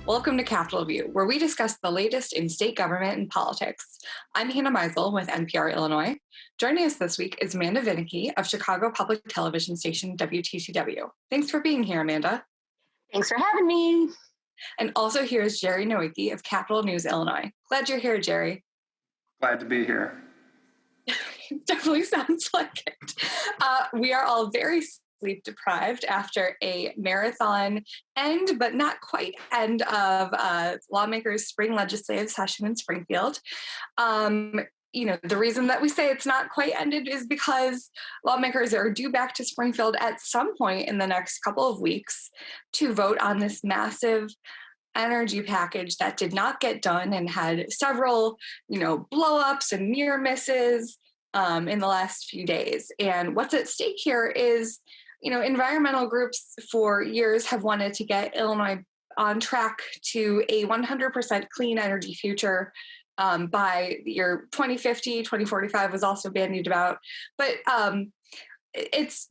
Welcome to CapitolView, where we discuss the latest in state government and politics. I'm Hannah Meisel with NPR Illinois. Joining us this week is Amanda Vinicky of Chicago public television station WTTW. Thanks for being here, Amanda. Thanks for having me. And also here is Jerry Nowicki of Capital News Illinois. Glad you're here, Jerry. Glad to be here. Definitely sounds like it. We are all very sleep deprived after a marathon end, but not quite end of lawmakers' spring legislative session in Springfield. The reason that we say it's not quite ended is because lawmakers are due back to Springfield at some point in the next couple of weeks to vote on this massive energy package that did not get done and had several, blow-ups and near misses in the last few days. And what's at stake here is, environmental groups for years have wanted to get Illinois on track to a 100% clean energy future by the year 2050. 2045 was also bandied about. But that's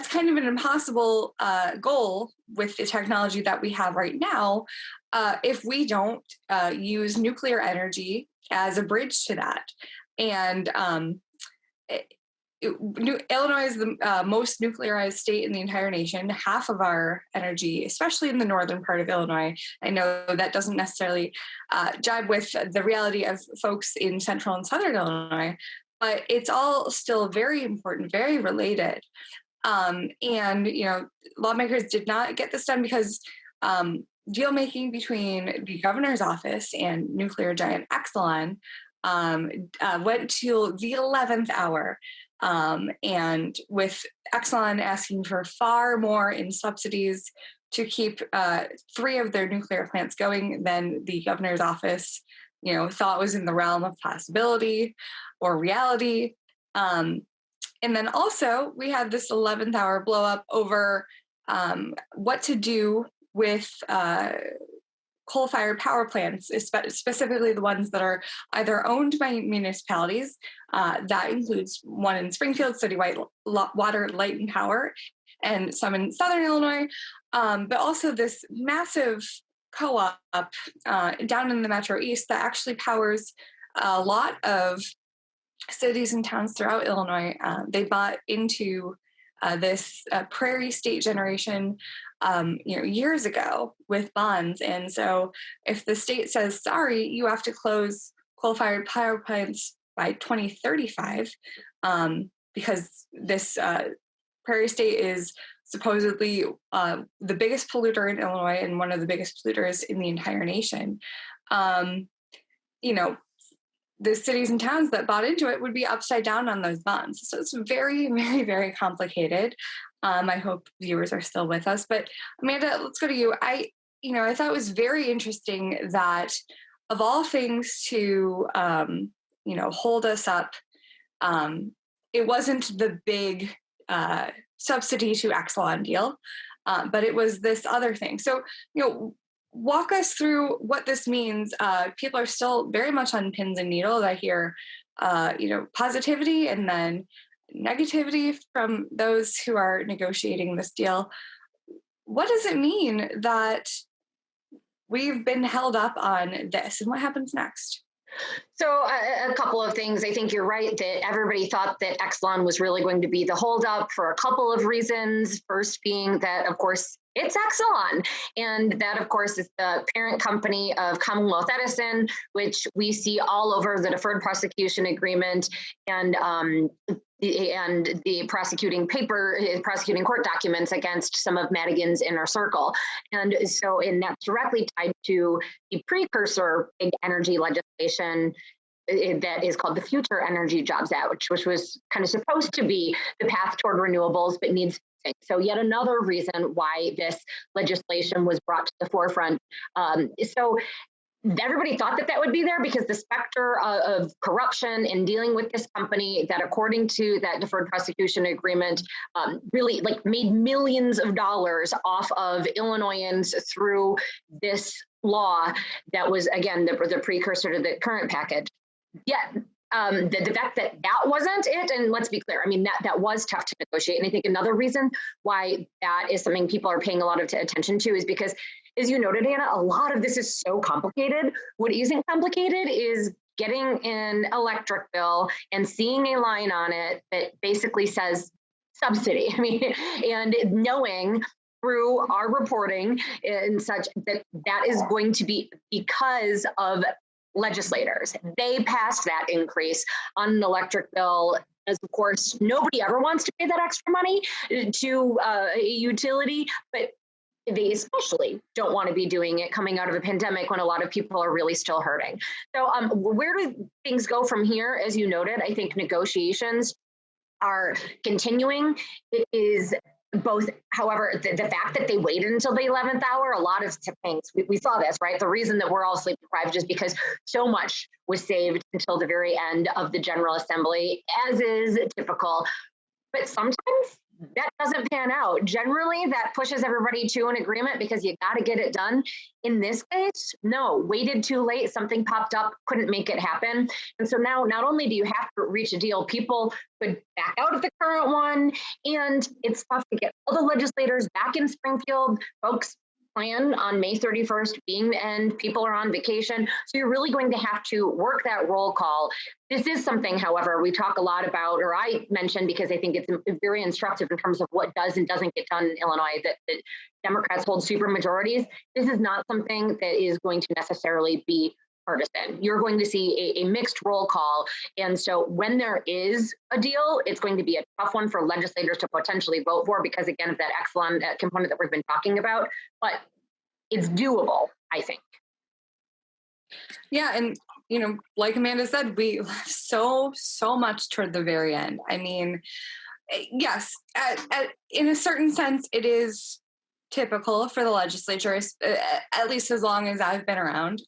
kind of an impossible goal with the technology that we have right now if we don't use nuclear energy as a bridge to that. And Illinois is the most nuclearized state in the entire nation. Half of our energy, especially in the northern part of Illinois, I know that doesn't necessarily jibe with the reality of folks in central and southern Illinois, but it's all still very important, very related. Lawmakers did not get this done because deal making between the governor's office and nuclear giant Exelon went to the 11th hour. And with Exelon asking for far more in subsidies to keep 3 of their nuclear plants going than the governor's office, thought was in the realm of possibility or reality. And then also we had this 11th hour blow up over what to do with coal-fired power plants, specifically the ones that are either owned by municipalities, that includes one in Springfield, Citywide Water, Light and Power, and some in Southern Illinois, but also this massive co-op down in the Metro East that actually powers a lot of cities and towns throughout Illinois. They bought into this prairie state generation years ago with bonds. And so if the state says, sorry, you have to close coal-fired power plants by 2035, because this prairie state is supposedly the biggest polluter in Illinois and one of the biggest polluters in the entire nation, the cities and towns that bought into it would be upside down on those bonds. So it's very, very, very complicated. I hope viewers are still with us. But Amanda, let's go to you. I thought it was very interesting that of all things to, hold us up, it wasn't the big subsidy to Exelon deal, but it was this other thing. So, walk us through what this means. People are still very much on pins and needles. I hear, positivity and then negativity from those who are negotiating this deal. What does it mean that we've been held up on this, and what happens next? So a couple of things. I think you're right that everybody thought that Exelon was really going to be the holdup for a couple of reasons. First being that, of course, it's Exelon. And that, of course, is the parent company of Commonwealth Edison, which we see all over the deferred prosecution agreement and the prosecuting court documents against some of Madigan's inner circle. And that's directly tied to the precursor big energy legislation that is called the Future Energy Jobs Act, which was kind of supposed to be the path toward renewables, but needs fixing. So yet another reason why this legislation was brought to the forefront. So everybody thought that would be there because the specter of corruption in dealing with this company that, according to that deferred prosecution agreement, really made millions of dollars off of Illinoisans through this law that was, again, the precursor to the current package. Yet the fact that wasn't it, and let's be clear, I mean, that was tough to negotiate. And I think another reason why that is something people are paying a lot of attention to is because as you noted, Hannah, a lot of this is so complicated. What isn't complicated is getting an electric bill and seeing a line on it that basically says subsidy. I mean, and knowing through our reporting and such that is going to be because of legislators. They passed that increase on an electric bill, as of course, nobody ever wants to pay that extra money to a utility, but they especially don't want to be doing it coming out of a pandemic when a lot of people are really still hurting. So where do things go from here? As you noted, I think negotiations are continuing. It is both, however, the fact that they waited until the 11th hour, a lot of things, we saw this, right? The reason that we're all sleep deprived is because so much was saved until the very end of the General Assembly, as is typical. But sometimes that doesn't pan out. Generally, that pushes everybody to an agreement because you got to get it done. In this case, no, waited too late, something popped up, couldn't make it happen. And so now not only do you have to reach a deal, people could back out of the current one, and it's tough to get all the legislators back in Springfield. Folks plan on May 31st being the end, people are on vacation. So you're really going to have to work that roll call. This is something, however, we talk a lot about, or I mentioned because I think it's very instructive in terms of what does and doesn't get done in Illinois, that Democrats hold super majorities. This is not something that is going to necessarily be partisan. You're going to see a mixed roll call. And so when there is a deal, it's going to be a tough one for legislators to potentially vote for because, again, of that excellent component that we've been talking about. But it's doable, I think. Yeah. And, you know, like Amanda said, we left so much toward the very end. I mean, yes, in a certain sense, it is typical for the legislature, at least as long as I've been around,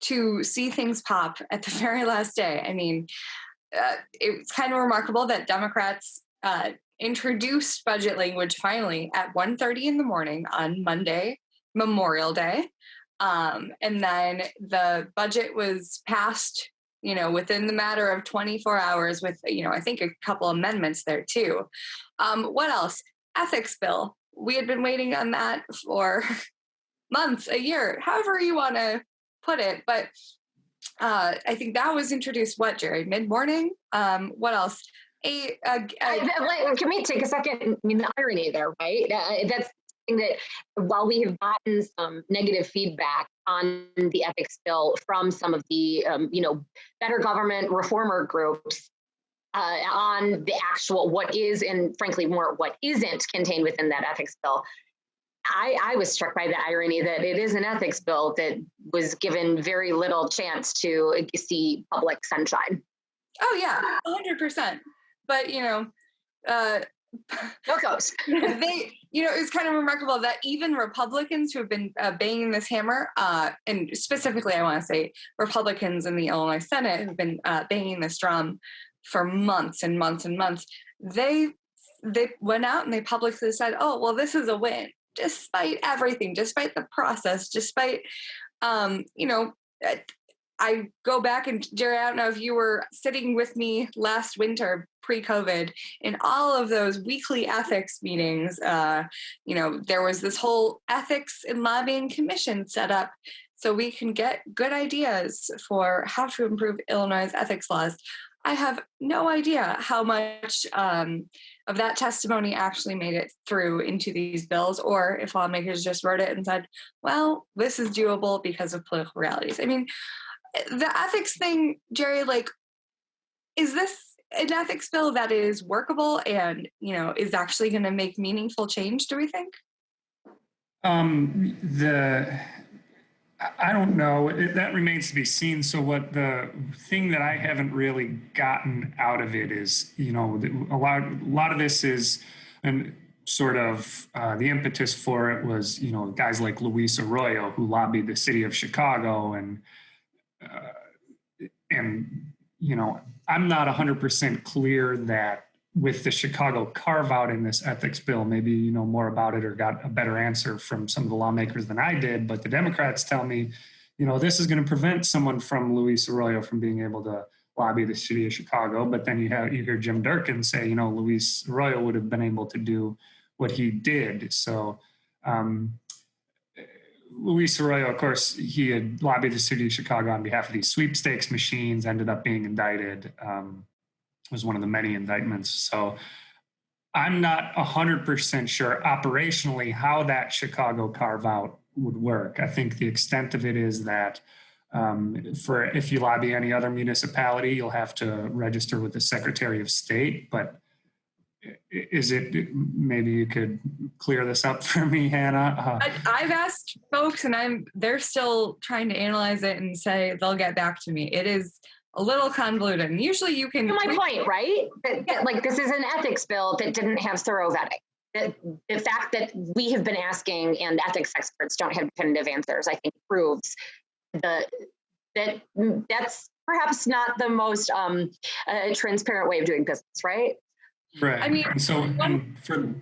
to see things pop at the very last day. I mean, it's kind of remarkable that Democrats introduced budget language finally at 1:30 in the morning on Monday, Memorial Day. And then the budget was passed, you know, within the matter of 24 hours with, you know, I think a couple amendments there too. What else? Ethics bill. We had been waiting on that for months, a year, however you want to put it. But I think that was introduced, what, Jerry, mid-morning? What else? Can we take a second? I mean, the irony there, right? That's something that while we have gotten some negative feedback on the ethics bill from some of the, better government reformer groups, on the actual what is and frankly more what isn't contained within that ethics bill, I was struck by the irony that it is an ethics bill that was given very little chance to see public sunshine. Oh yeah, 100%. But no goes. It's kind of remarkable that even Republicans who have been banging this hammer, and specifically I want to say Republicans in the Illinois Senate who've been banging this drum for months and months and months, they went out and they publicly said, oh, well, this is a win, despite everything, despite the process, despite, I go back and Jerry, I don't know if you were sitting with me last winter pre-COVID in all of those weekly ethics meetings. There was this whole ethics and lobbying commission set up so we can get good ideas for how to improve Illinois' ethics laws. I have no idea how much of that testimony actually made it through into these bills, or if lawmakers just wrote it and said, well, this is doable because of political realities. I mean, the ethics thing, Jerry, is this an ethics bill that is workable and, is actually going to make meaningful change, do we think? I don't know. That remains to be seen. So what the thing that I haven't really gotten out of it is, a lot of this is, and sort of the impetus for it was, guys like Luis Arroyo who lobbied the city of Chicago and I'm not 100% clear that with the Chicago carve out in this ethics bill, maybe you know more about it or got a better answer from some of the lawmakers than I did. But the Democrats tell me, this is going to prevent someone from Luis Arroyo from being able to lobby the city of Chicago. But then you hear Jim Durkin say, Luis Arroyo would have been able to do what he did. So Luis Arroyo, of course, he had lobbied the city of Chicago on behalf of these sweepstakes machines, ended up being indicted, was one of the many indictments. So I'm not 100% sure operationally how that Chicago carve-out would work. I think the extent of it is that for if you lobby any other municipality, you'll have to register with the Secretary of State. But is it, maybe you could clear this up for me, Hannah? I've asked folks, and they're still trying to analyze it and say they'll get back to me. It is a little convoluted, and usually you can. To my point, right? That, like, this is an ethics bill that didn't have thorough vetting. The fact that we have been asking and ethics experts don't have definitive answers, I think, proves that's perhaps not the most transparent way of doing business, right? Right. I mean, and for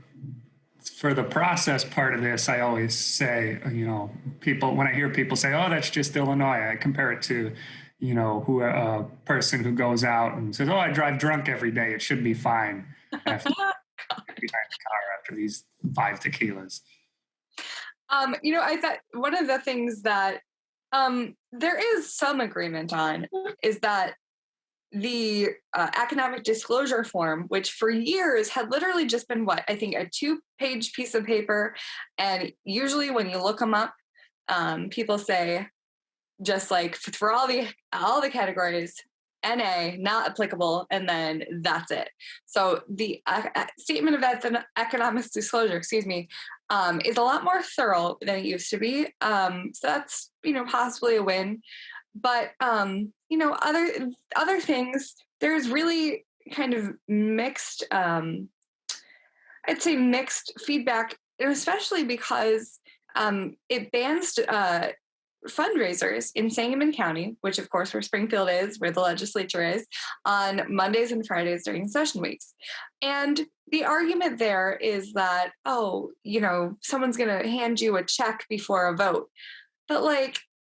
the process part of this, I always say, people, when I hear people say, "Oh, that's just Illinois," I compare it to, a person who goes out and says, "Oh, I drive drunk every day. It should be fine." After behind the car after these 5 tequilas. I thought one of the things that there is some agreement on is that the economic disclosure form, which for years had literally just been a 2-page piece of paper. And usually when you look them up, people say just like for all the categories, NA, not applicable, and then that's it. So the statement of economic disclosure, is a lot more thorough than it used to be. So that's, possibly a win. But, other things, there's really kind of mixed, I'd say mixed feedback, especially because it bans fundraisers in Sangamon County, which of course where Springfield is, where the legislature is, on Mondays and Fridays during session weeks. And the argument there is that, someone's going to hand you a check before a vote. But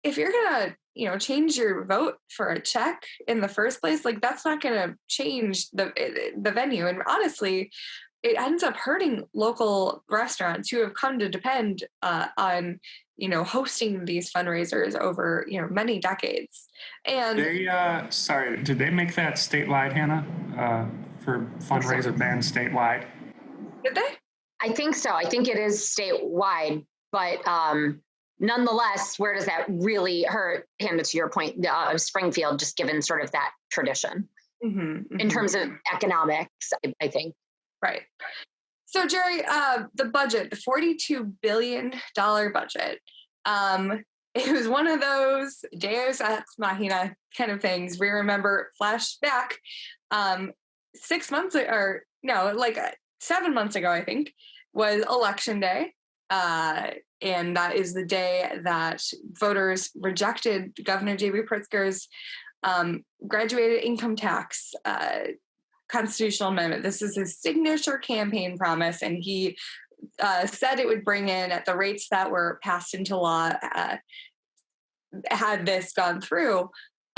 if you're going to, change your vote for a check in the first place, that's not going to change the venue. And honestly, it ends up hurting local restaurants who have come to depend on, hosting these fundraisers over, many decades. And did they make that statewide, Hannah, for fundraiser ban statewide? Did they? I think so. I think it is statewide, but nonetheless, where does that really hurt, Hannah, to your point, of Springfield, just given sort of that tradition in terms of economics, I think. Right. So, Jerry, the budget, the $42 billion budget, it was one of those Deus ex machina kind of things. We remember flashback 7 months ago, I think, was Election Day. And that is the day that voters rejected Governor J.B. Pritzker's graduated income tax constitutional amendment. This is his signature campaign promise, and he said it would bring in, at the rates that were passed into law, had this gone through,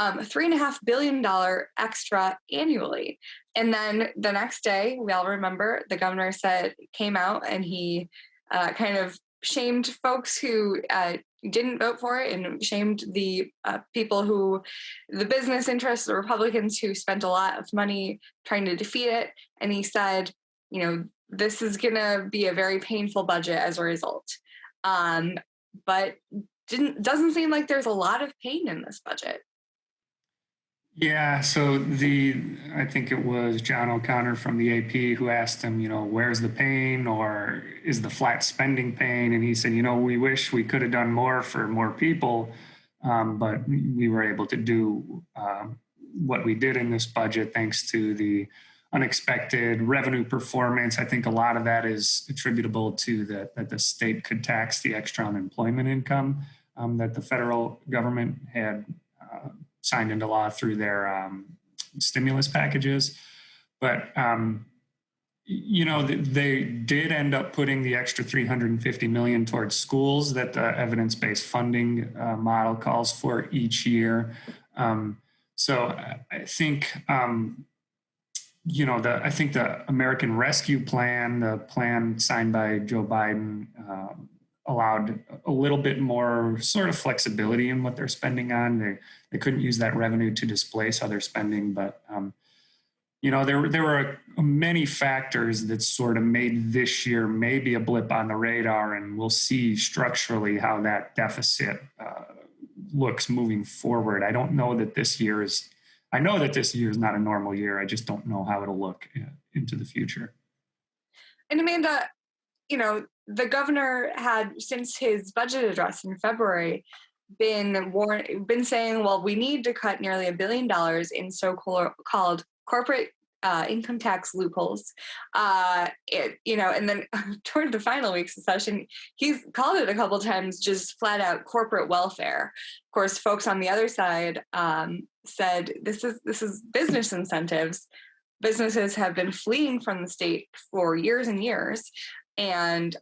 $3.5 billion extra annually. And then the next day, we all remember, the governor came out and he kind of shamed folks who didn't vote for it, and shamed the the business interests, the Republicans who spent a lot of money trying to defeat it. And he said, this is going to be a very painful budget as a result. But doesn't seem like there's a lot of pain in this budget. Yeah, so I think it was John O'Connor from the AP who asked him, where's the pain, or is the flat spending pain? And he said, we wish we could have done more for more people, but we were able to do what we did in this budget thanks to the unexpected revenue performance. I think a lot of that is attributable to that the state could tax the extra unemployment income that the federal government had signed into law through their stimulus packages. But, they did end up putting the extra $350 million towards schools that the evidence-based funding model calls for each year. So I think, I think the American Rescue Plan, the plan signed by Joe Biden, allowed a little bit more sort of flexibility in what they're spending on. They couldn't use that revenue to displace other spending, but there were many factors that sort of made this year maybe a blip on the radar, and we'll see structurally how that deficit looks moving forward. I know that this year is not a normal year. I just don't know how it'll look into the future. And Amanda, the governor had, since his budget address in February, been saying, well, we need to cut nearly $1 billion in so-called corporate income tax loopholes. And then toward the final weeks of session, he's called it a couple of times just flat out corporate welfare. Of course, folks on the other side said this is business incentives. Businesses have been fleeing from the state for years and years. And,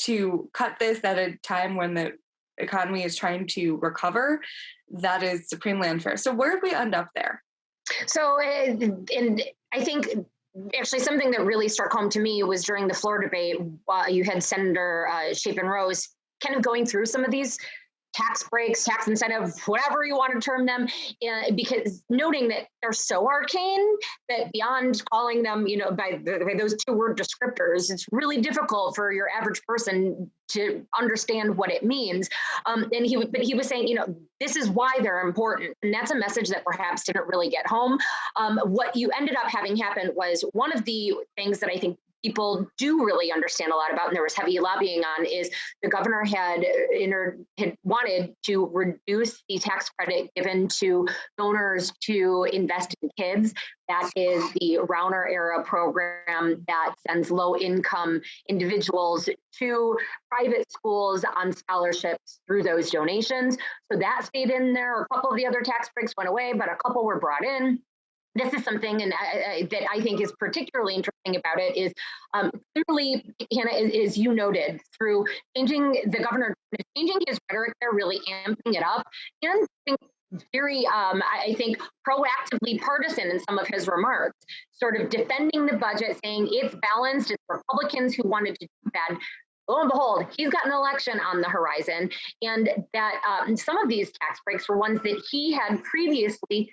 to cut this at a time when the economy is trying to recover, that is supremely unfair. So where did we end up there? So, and I think actually something that really struck home to me was during the floor debate, you had Senator Chapin Rose kind of going through some of these tax breaks, tax incentive, whatever you want to term them, because noting that they're so arcane that beyond calling them, by those two word descriptors, it's really difficult for your average person to understand what it means. But he was saying, this is why they're important. And that's a message that perhaps didn't really get home. What you ended up having happen was one of the things that I think people do really understand a lot about, and there was heavy lobbying on, is the governor had wanted to reduce the tax credit given to donors to invest in kids. That is the Rauner era program that sends low-income individuals to private schools on scholarships through those donations. So that stayed in there. A couple of the other tax breaks went away, but a couple were brought in. This is something that I think is particularly interesting about it is clearly, Hannah, as you noted, through changing his rhetoric there, really amping it up, and very, I think, proactively partisan in some of his remarks, sort of defending the budget, saying it's balanced, it's Republicans who wanted to do bad. Lo and behold, he's got an election on the horizon, and that some of these tax breaks were ones that he had previously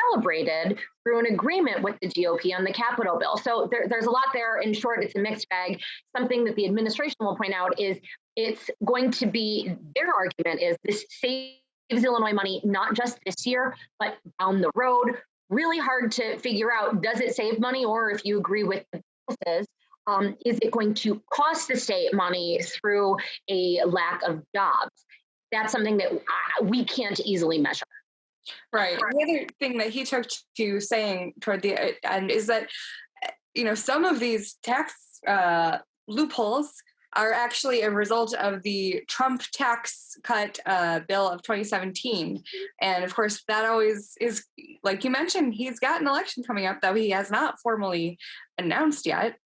celebrated through an agreement with the GOP on the Capitol bill. So there's a lot there. In short, it's a mixed bag. Something that the administration will point out is it's going to be, their argument is this saves Illinois money, not just this year, but down the road. Really hard to figure out, does it save money? Or if you agree with the businesses, is it going to cost the state money through a lack of jobs? That's something that we can't easily measure. Right. The other thing that he took to saying toward the end is that, some of these tax loopholes are actually a result of the Trump tax cut bill of 2017. And of course, that always is, like you mentioned, he's got an election coming up that he has not formally announced yet.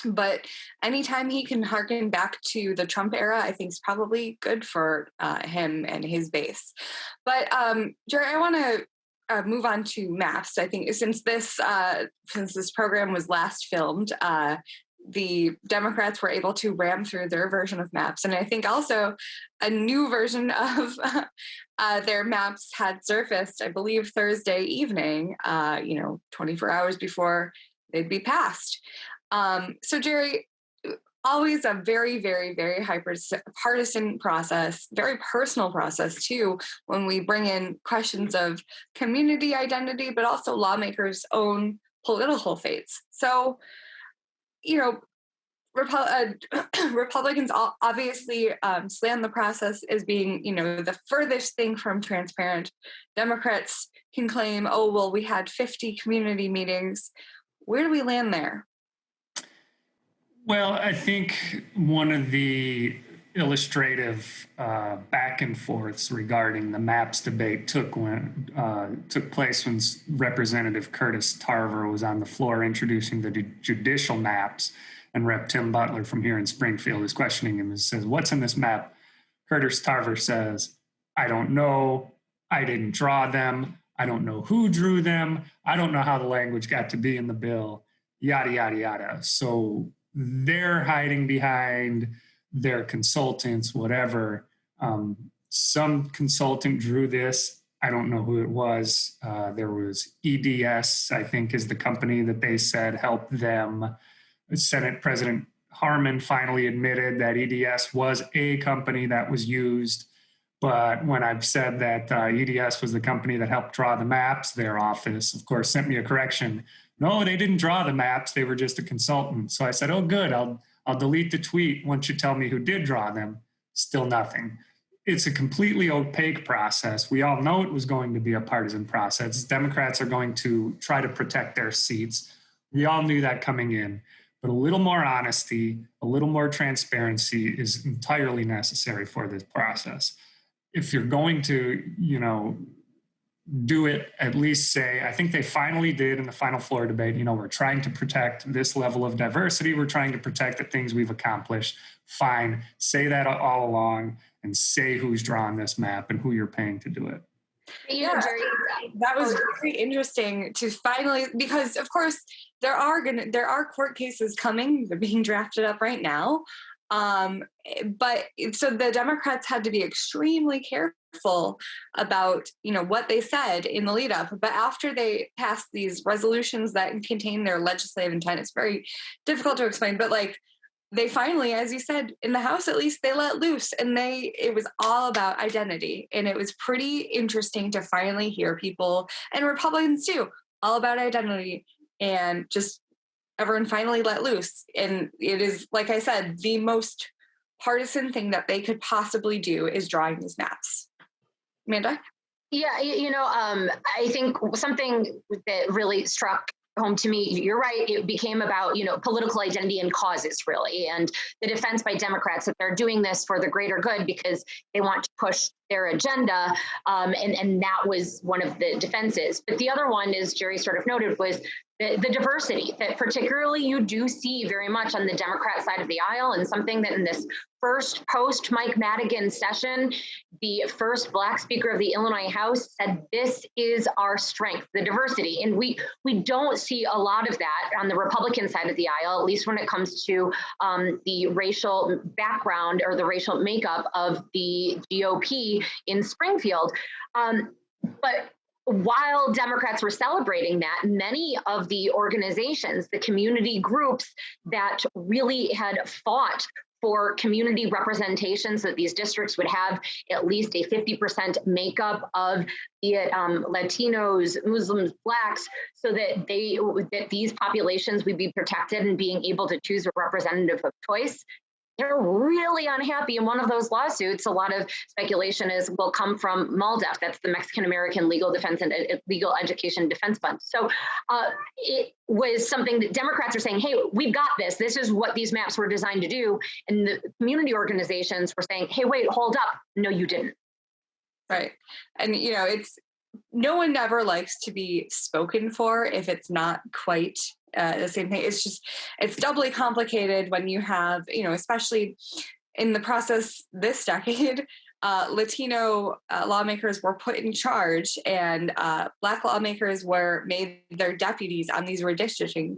But anytime he can harken back to the Trump era, I think is probably good for him and his base. But Jerry, I want to move on to maps. I think since this program was last filmed, the Democrats were able to ram through their version of maps, and I think also a new version of their maps had surfaced, I believe, Thursday evening. 24 hours before they'd be passed. So Jerry, always a very, very, very partisan process, very personal process too, when we bring in questions of community identity, but also lawmakers' own political fates. So, Republicans obviously slam the process as being, the furthest thing from transparent. Democrats can claim, oh, well, we had 50 community meetings. Where do we land there? Well, I think one of the illustrative back and forths regarding the maps debate took place when Representative Curtis Tarver was on the floor introducing the judicial maps, and Rep. Tim Butler from here in Springfield is questioning him and says, "What's in this map?" Curtis Tarver says, "I don't know. I didn't draw them. I don't know who drew them. I don't know how the language got to be in the bill, yada, yada, yada." So they're hiding behind their consultants, whatever. Some consultant drew this. I don't know who it was. There was EDS, I think, is the company that they said helped them. Senate President Harmon finally admitted that EDS was a company that was used. But when I've said that EDS was the company that helped draw the maps, their office, of course, sent me a correction. No, they didn't draw the maps. They were just a consultant. So I said, oh, good. I'll delete the tweet once you tell me who did draw them. Still nothing. It's a completely opaque process. We all know it was going to be a partisan process. Democrats are going to try to protect their seats. We all knew that coming in. But a little more honesty, a little more transparency is entirely necessary for this process. If you're going to, do it, at least say, I think they finally did in the final floor debate, we're trying to protect this level of diversity. We're trying to protect the things we've accomplished. Fine. Say that all along and say who's drawn this map and who you're paying to do it. Yeah, that was very interesting to finally, because of course there are court cases coming. They're being drafted up right now. But so the Democrats had to be extremely careful about, what they said in the lead up. But after they passed these resolutions that contain their legislative intent, it's very difficult to explain. But they finally, as you said, in the House, at least they let loose, and it was all about identity. And it was pretty interesting to finally hear people, and Republicans too, all about identity, and just everyone finally let loose. And it is, like I said, the most partisan thing that they could possibly do is drawing these maps. Amanda? Yeah, I think something that really struck home to me, you're right, it became about, political identity and causes, really, and the defense by Democrats that they're doing this for the greater good because they want to push their agenda, and that was one of the defenses. But the other one, as Jerry sort of noted, was the diversity that particularly you do see very much on the Democrat side of the aisle, and something that in this first post Mike Madigan session, the first Black Speaker of the Illinois House said, this is our strength, the diversity. And we don't see a lot of that on the Republican side of the aisle, at least when it comes to the racial background or the racial makeup of the GOP in Springfield. But while Democrats were celebrating that, many of the organizations, the community groups that really had fought for community representations, that these districts would have at least a 50% makeup of Latinos, Muslims, Blacks, so that these populations would be protected and being able to choose a representative of choice. They're really unhappy. In one of those lawsuits, a lot of speculation will come from MALDEF, that's the Mexican American Legal Defense and Legal Education Defense Fund. So it was something that Democrats are saying, hey, we've got this. This is what these maps were designed to do. And the community organizations were saying, hey, wait, hold up. No, you didn't. Right. And, no one ever likes to be spoken for if it's not quite the same thing. It's doubly complicated when you have, especially in the process this decade, Latino lawmakers were put in charge, and Black lawmakers were made their deputies on these redistricting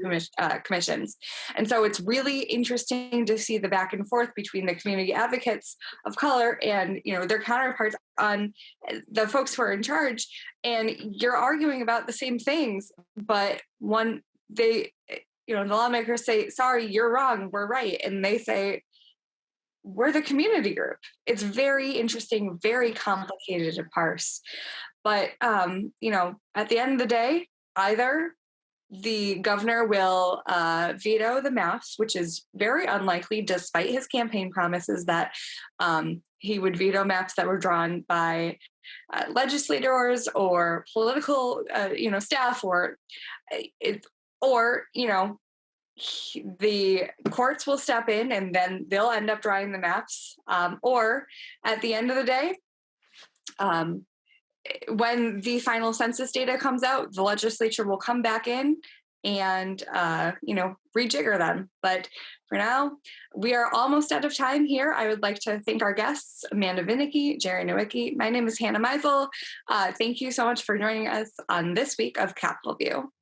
commissions. And so it's really interesting to see the back and forth between the community advocates of color and, their counterparts on the folks who are in charge. And you're arguing about the same things, but the lawmakers say, sorry, you're wrong, we're right. And they say, we're the community group. It's very interesting, very complicated to parse. But, at the end of the day, either the governor will veto the maps, which is very unlikely, despite his campaign promises that he would veto maps that were drawn by legislators or political, staff, or the courts will step in and then they'll end up drawing the maps. Or at the end of the day, when the final census data comes out, the legislature will come back in and, rejigger them. But for now, we are almost out of time here. I would like to thank our guests, Amanda Vinicky, Jerry Nowicki. My name is Hannah Meisel. Thank you so much for joining us on this week of Capitol View.